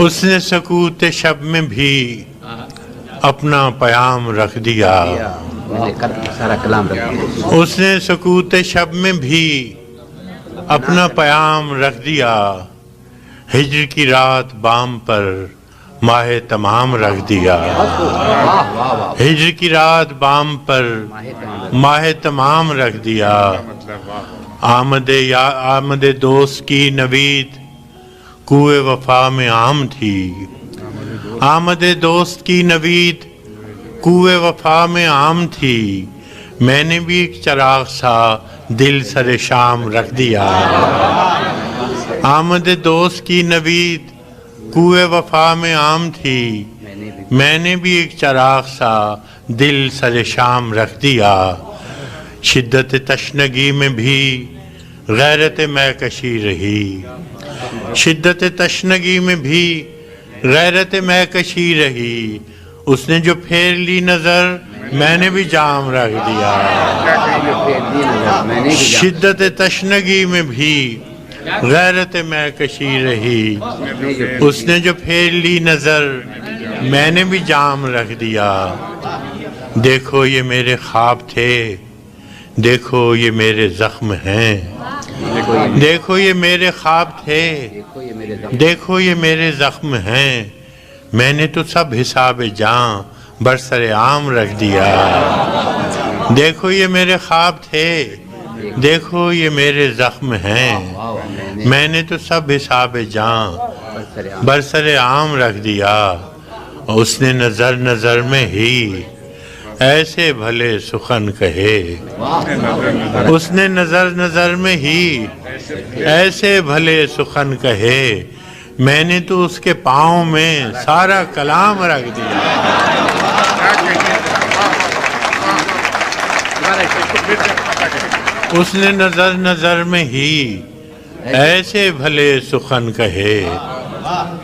اس نے سکوت شب میں بھی اپنا پیام رکھ دیا، سارا کلام رکھ دیا، اس نے سکوت شب میں بھی اپنا پیام رکھ دیا، ہجر کی رات بام پر ماہ تمام رکھ دیا، ہجر کی رات بام پر ماہ تمام رکھ دیا، آمد دوست کی نوید کوئے وفا میں عام تھی، آمد دوست کی نوید کوئے وفا میں عام تھی، میں نے بھی ایک چراغ سا دل سر شام رکھ دیا، آمد دوست کی نوید کوئے وفا میں عام تھی، میں نے بھی ایک چراغ سا دل سر شام رکھ دیا، شدت تشنگی میں بھی غیرت میکشی رہی، شدت تشنگی میں بھی غیرت میکشی رہی، اس نے جو پھیر لی نظر میں نے بھی جام رکھ دیا، شدت تشنگی میں بھی غیرت میکشی رہی، اس نے جو پھیر لی نظر میں نے بھی جام رکھ دیا، دیکھو یہ میرے خواب تھے، دیکھو یہ میرے زخم ہیں، دیکھو یہ میرے خواب تھے، دیکھو یہ میرے زخم ہیں، میں نے تو سب حساب جاں برسر عام رکھ دیا، دیکھو یہ میرے خواب تھے، دیکھو یہ میرے زخم ہیں، میں نے تو سب حساب جاں برسر عام رکھ دیا، اس نے نظر نظر میں ہی ایسے بھلے سخن کہے، اس نے نظر نظر میں ہی ایسے بھلے سخن کہے، میں نے تو اس کے پاؤں میں سارا کلام رکھ دیا، اس نے نظر نظر میں ہی ایسے بھلے سخن کہے،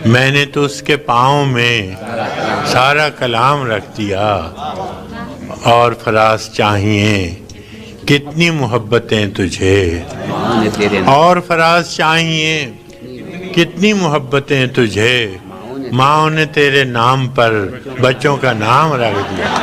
میں نے تو اس کے پاؤں میں سارا کلام رکھ دیا، اور فراز چاہیے کتنی محبتیں تجھے، اور فراز چاہیے کتنی محبتیں تجھے، ماں نے تیرے نام پر بچوں کا نام رکھ دیا۔